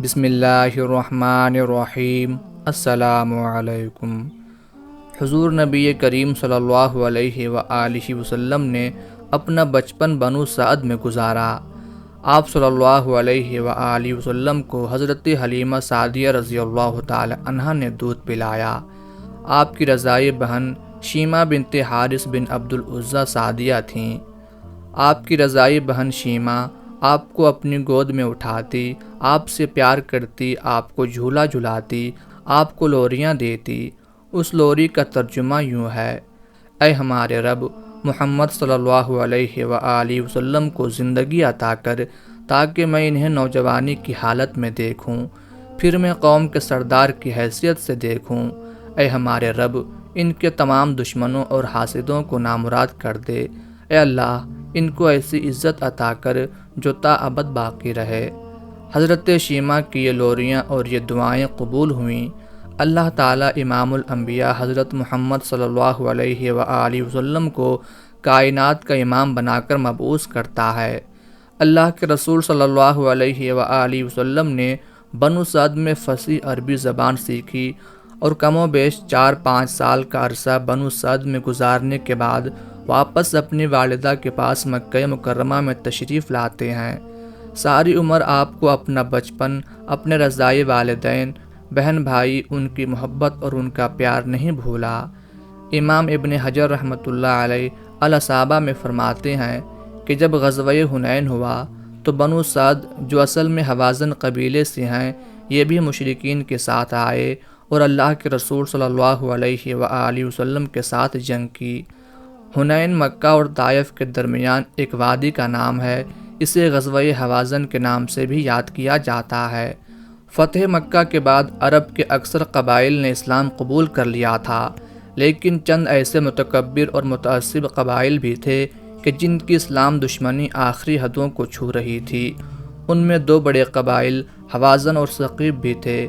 بسم اللہ الرحمن الرحیم۔ السلام علیکم۔ حضور نبی کریم صلی اللہ علیہ وآلہ وسلم نے اپنا بچپن بنو سعد میں گزارا۔ آپ صلی اللہ علیہ وآلہ وسلم کو حضرت حلیمہ سعدیہ رضی اللہ تعالی عنہا نے دودھ پلایا۔ آپ کی رضائی بہن شیمہ بنت حارث بن عبد العزیٰ سعدیہ تھیں۔ آپ کی رضائی بہن شیمہ آپ کو اپنی گود میں اٹھاتی، آپ سے پیار کرتی، آپ کو جھولا جھلاتی، آپ کو لوریاں دیتی۔ اس لوری کا ترجمہ یوں ہے: اے ہمارے رب، محمد صلی اللہ علیہ وآلہ وسلم کو زندگی عطا کر تاکہ میں انہیں نوجوانی کی حالت میں دیکھوں، پھر میں قوم کے سردار کی حیثیت سے دیکھوں۔ اے ہمارے رب، ان کے تمام دشمنوں اور حاسدوں کو نامراد کر دے۔ اے اللہ، ان کو ایسی عزت عطا کر جو تا ابد باقی رہے۔ حضرت شیمہ کی یہ لوریاں اور یہ دعائیں قبول ہوئیں۔ اللہ تعالیٰ امام الانبیاء حضرت محمد صلی اللہ علیہ وآلہ وسلم کو کائنات کا امام بنا کر مبعوث کرتا ہے۔ اللہ کے رسول صلی اللہ علیہ وآلہ وسلم نے بنو سعد میں فصیح عربی زبان سیکھی اور کم و بیش 4-5 سال کا عرصہ بنو سعد میں گزارنے کے بعد واپس اپنی والدہ کے پاس مکہ مکرمہ میں تشریف لاتے ہیں۔ ساری عمر آپ کو اپنا بچپن، اپنے رضائی والدین، بہن بھائی، ان کی محبت اور ان کا پیار نہیں بھولا۔ امام ابن حجر رحمۃ اللہ علیہ الاصابہ میں فرماتے ہیں کہ جب غزوہ حنین ہوا تو بنو سعد جو اصل میں حوازن قبیلے سے ہیں، یہ بھی مشرکین کے ساتھ آئے اور اللہ کے رسول صلی اللہ علیہ وآلہ وسلم کے ساتھ جنگ کی۔ حنین مکہ اور طائف کے درمیان ایک وادی کا نام ہے، اسے غزوہ حوازن کے نام سے بھی یاد کیا جاتا ہے۔ فتح مکہ کے بعد عرب کے اکثر قبائل نے اسلام قبول کر لیا تھا، لیکن چند ایسے متکبر اور متعصب قبائل بھی تھے کہ جن کی اسلام دشمنی آخری حدوں کو چھو رہی تھی۔ ان میں 2 بڑے قبائل حوازن اور ثقیف بھی تھے۔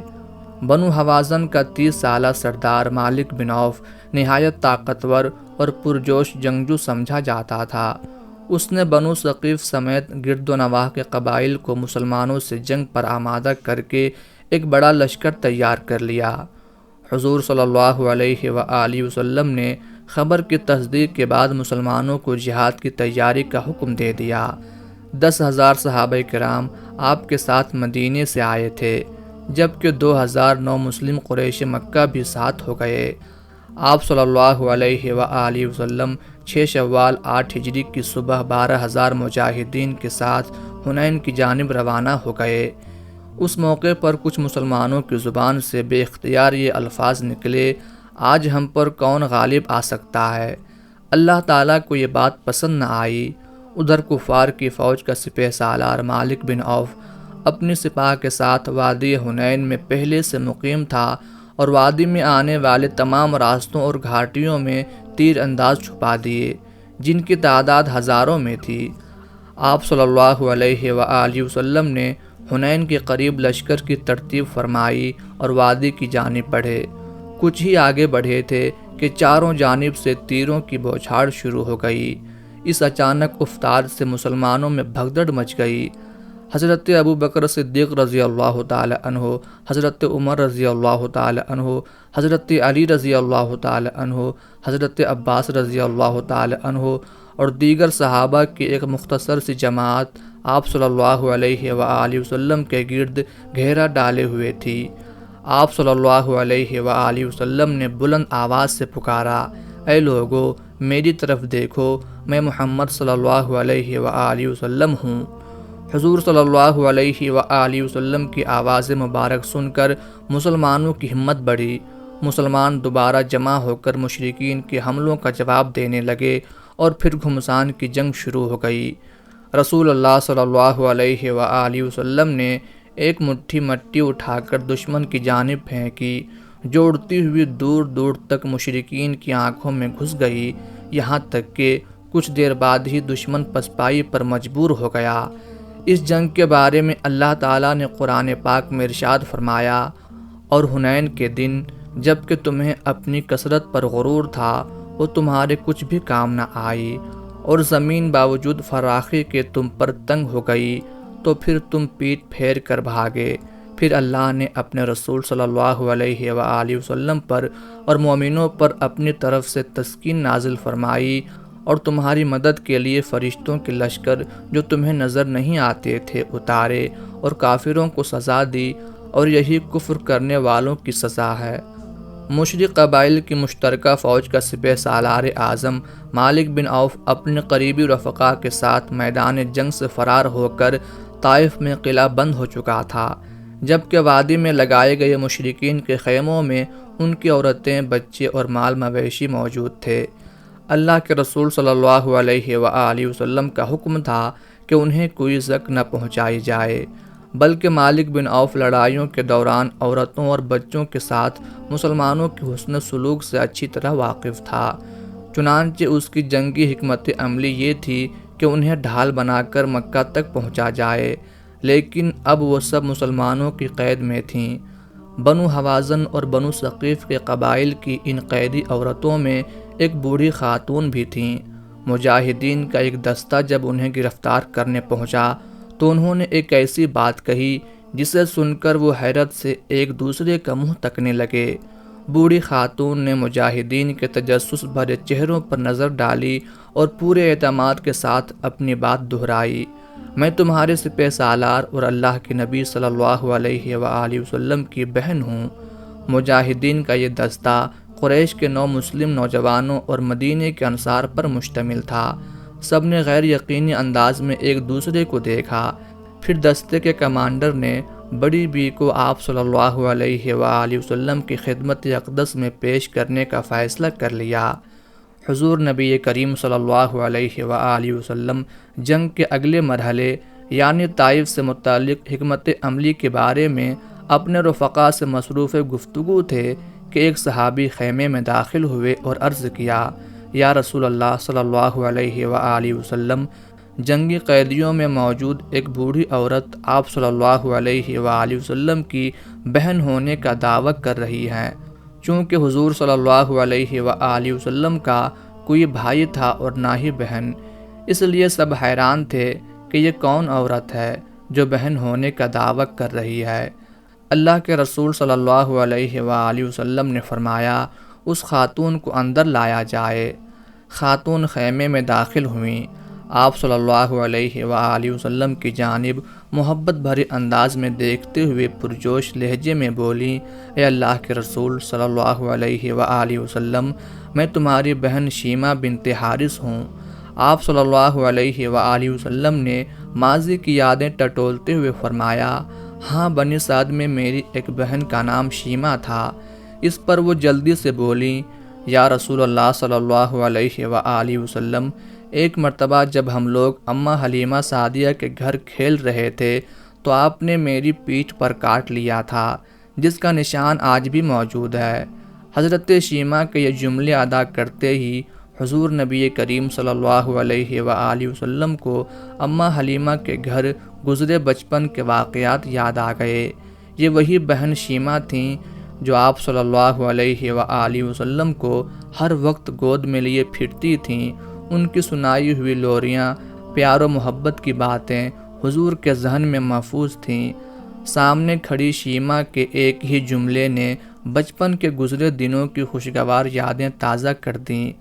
بنو حوازن کا 30 سالہ سردار مالک بن عوف نہایت طاقتور اور پرجوش جنگجو سمجھا جاتا تھا۔ اس نے بنو ثقیف سمیت گرد و نواح کے قبائل کو مسلمانوں سے جنگ پر آمادہ کر کے ایک بڑا لشکر تیار کر لیا۔ حضور صلی اللہ علیہ وآلہ وسلم نے خبر کی تصدیق کے بعد مسلمانوں کو جہاد کی تیاری کا حکم دے دیا۔ 10,000 صحابہ کرام آپ کے ساتھ مدینے سے آئے تھے، جبکہ 2,000 نو مسلم قریش مکہ بھی ساتھ ہو گئے۔ آپ صلی اللہ علیہ وآلہ وسلم 6 شوال 8 ہجری کی صبح 12,000 مجاہدین کے ساتھ حنین کی جانب روانہ ہو گئے۔ اس موقع پر کچھ مسلمانوں کی زبان سے بے اختیار یہ الفاظ نکلے: آج ہم پر کون غالب آ سکتا ہے؟ اللہ تعالیٰ کو یہ بات پسند نہ آئی۔ ادھر کفار کی فوج کا سپہ سالار مالک بن عوف اپنی سپاہ کے ساتھ وادی حنین میں پہلے سے مقیم تھا اور وادی میں آنے والے تمام راستوں اور گھاٹیوں میں تیر انداز چھپا دیے، جن کی تعداد ہزاروں میں تھی۔ آپ صلی اللہ علیہ وآلہ وسلم نے حنین کے قریب لشکر کی ترتیب فرمائی اور وادی کی جانب بڑھے۔ کچھ ہی آگے بڑھے تھے کہ چاروں جانب سے تیروں کی بوچھاڑ شروع ہو گئی۔ اس اچانک افطار سے مسلمانوں میں بھگدڑ مچ گئی۔ حضرت ابو بکر صدیق رضی اللہ تعالی عنہ، حضرت عمر رضی اللہ تعالی عنہ، حضرت علی رضی اللہ تعالی عنہ، حضرت عباس رضی اللہ تعالی عنہ اور دیگر صحابہ کی ایک مختصر سی جماعت آپ صلی اللہ علیہ وآلہ وسلم کے گرد گھیرا ڈالے ہوئے تھی۔ آپ صلی اللہ علیہ وآلہ وسلم نے بلند آواز سے پکارا: اے لوگو، میری طرف دیکھو، میں محمد صلی اللہ علیہ وآلہ وسلم ہوں۔ حضور صلی اللہ علیہ وآلہ وسلم کی آواز مبارک سن کر مسلمانوں کی ہمت بڑھی۔ مسلمان دوبارہ جمع ہو کر مشرکین کے حملوں کا جواب دینے لگے اور پھر گھمسان کی جنگ شروع ہو گئی۔ رسول اللہ صلی اللہ علیہ وآلہ وسلم نے ایک مٹھی مٹی اٹھا کر دشمن کی جانب پھینکی، جو اڑتی ہوئی دور دور تک مشرکین کی آنکھوں میں گھس گئی، یہاں تک کہ کچھ دیر بعد ہی دشمن پسپائی پر مجبور ہو گیا۔ اس جنگ کے بارے میں اللہ تعالیٰ نے قرآن پاک میں ارشاد فرمایا: اور حنین کے دن جب کہ تمہیں اپنی کثرت پر غرور تھا، وہ تمہارے کچھ بھی کام نہ آئی، اور زمین باوجود فراخی کے تم پر تنگ ہو گئی، تو پھر تم پیٹ پھیر کر بھاگے، پھر اللہ نے اپنے رسول صلی اللہ علیہ وآلہ وسلم پر اور مومنوں پر اپنی طرف سے تسکین نازل فرمائی اور تمہاری مدد کے لیے فرشتوں کے لشکر جو تمہیں نظر نہیں آتے تھے اتارے اور کافروں کو سزا دی، اور یہی کفر کرنے والوں کی سزا ہے۔ مشرک قبائل کی مشترکہ فوج کا سپہ سالار اعظم مالک بن عوف اپنے قریبی رفقا کے ساتھ میدان جنگ سے فرار ہو کر طائف میں قلعہ بند ہو چکا تھا، جبکہ وادی میں لگائے گئے مشرکین کے خیموں میں ان کی عورتیں، بچے اور مال مویشی موجود تھے۔ اللہ کے رسول صلی اللہ علیہ وآلہ وسلم کا حکم تھا کہ انہیں کوئی زخم نہ پہنچائی جائے، بلکہ مالک بن عوف لڑائیوں کے دوران عورتوں اور بچوں کے ساتھ مسلمانوں کے حسن سلوک سے اچھی طرح واقف تھا۔ چنانچہ اس کی جنگی حکمت عملی یہ تھی کہ انہیں ڈھال بنا کر مکہ تک پہنچا جائے، لیکن اب وہ سب مسلمانوں کی قید میں تھیں۔ بنو حوازن اور بنو ثقیف کے قبائل کی ان قیدی عورتوں میں ایک بوڑھی خاتون بھی تھیں۔ مجاہدین کا ایک دستہ جب انہیں گرفتار کرنے پہنچا تو انہوں نے ایک ایسی بات کہی جسے سن کر وہ حیرت سے ایک دوسرے کا منہ تکنے لگے۔ بوڑھی خاتون نے مجاہدین کے تجسس بھرے چہروں پر نظر ڈالی اور پورے اعتماد کے ساتھ اپنی بات دہرائی، میں تمہارے سپہ سالار اور اللہ کے نبی صلی اللہ علیہ وآلہ وسلم کی بہن ہوں۔ مجاہدین کا یہ دستہ قریش کے 9 مسلم نوجوانوں اور مدینے کے انصار پر مشتمل تھا۔ سب نے غیر یقینی انداز میں ایک دوسرے کو دیکھا۔ پھر دستے کے کمانڈر نے بڑی بی کو آپ صلی اللہ علیہ وآلہ وسلم کی خدمت اقدس میں پیش کرنے کا فیصلہ کر لیا۔ حضور نبی کریم صلی اللہ علیہ وآلہ وسلم جنگ کے اگلے مرحلے یعنی طائف سے متعلق حکمت عملی کے بارے میں اپنے رفقا سے مصروف گفتگو تھے کہ ایک صحابی خیمے میں داخل ہوئے اور عرض کیا، یا رسول اللہ صلی اللہ علیہ وآلہ وسلم، جنگی قیدیوں میں موجود ایک بوڑھی عورت آپ صلی اللہ علیہ وآلہ وسلم کی بہن ہونے کا دعویٰ کر رہی ہے۔ چونکہ حضور صلی اللہ علیہ وآلہ وسلم کا کوئی بھائی تھا اور نہ ہی بہن، اس لیے سب حیران تھے کہ یہ کون عورت ہے جو بہن ہونے کا دعویٰ کر رہی ہے۔ اللہ کے رسول صلی اللہ علیہ وآلہ وسلم نے فرمایا، اس خاتون کو اندر لایا جائے۔ خاتون خیمے میں داخل ہوئیں۔ آپ صلی اللہ علیہ وآلہ وسلم کی جانب محبت بھرے انداز میں دیکھتے ہوئے پرجوش لہجے میں بولیں، اے اللہ کے رسول صلی اللہ علیہ وآلہ وسلم، میں تمہاری بہن شیمہ بنت حارث ہوں۔ آپ صلی اللہ علیہ وآلہ وسلم نے ماضی کی یادیں ٹٹولتے ہوئے فرمایا، ہاں، بنی سعد میں میری ایک بہن کا نام شیمہ تھا۔ اس پر وہ جلدی سے بولیں، یا رسول اللہ صلی اللہ علیہ وآلہ وسلم، ایک مرتبہ جب ہم لوگ اماں حلیمہ سعدیہ کے گھر کھیل رہے تھے تو آپ نے میری پیٹھ پر کاٹ لیا تھا، جس کا نشان آج بھی موجود ہے۔ حضرت شیمہ کے یہ جملے ادا کرتے ہی حضور نبی کریم صلی اللہ علیہ وآلہ وسلم کو اماں حلیمہ کے گھر گزرے بچپن کے واقعات یاد آ گئے۔ یہ وہی بہن شیمہ تھیں جو آپ صلی اللہ علیہ وآلہ وسلم کو ہر وقت گود میں لیے پھرتی تھیں۔ ان کی سنائی ہوئی لوریاں، پیار و محبت کی باتیں حضور کے ذہن میں محفوظ تھیں۔ سامنے کھڑی شیمہ کے ایک ہی جملے نے بچپن کے گزرے دنوں کی خوشگوار یادیں تازہ کر دیں۔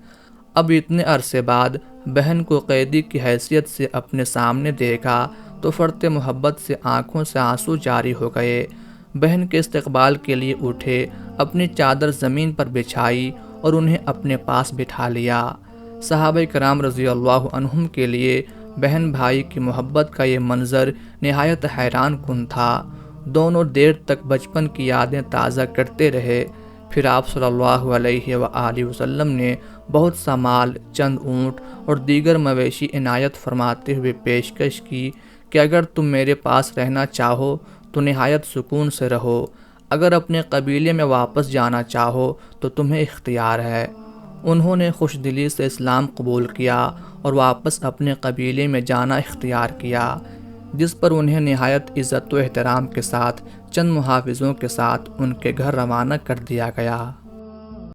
اب اتنے عرصے بعد بہن کو قیدی کی حیثیت سے اپنے سامنے دیکھا تو فرط محبت سے آنکھوں سے آنسو جاری ہو گئے۔ بہن کے استقبال کے لیے اٹھے، اپنی چادر زمین پر بچھائی اور انہیں اپنے پاس بٹھا لیا۔ صحابہ کرام رضی اللہ عنہم کے لیے بہن بھائی کی محبت کا یہ منظر نہایت حیران کن تھا۔ دونوں دیر تک بچپن کی یادیں تازہ کرتے رہے۔ پھر آپ صلی اللہ علیہ وآلہ وسلم نے بہت سا مال، چند اونٹ اور دیگر مویشی عنایت فرماتے ہوئے پیشکش کی کہ اگر تم میرے پاس رہنا چاہو تو نہایت سکون سے رہو، اگر اپنے قبیلے میں واپس جانا چاہو تو تمہیں اختیار ہے۔ انہوں نے خوش دلی سے اسلام قبول کیا اور واپس اپنے قبیلے میں جانا اختیار کیا، جس پر انہیں نہایت عزت و احترام کے ساتھ چند محافظوں کے ساتھ ان کے گھر روانہ کر دیا گیا۔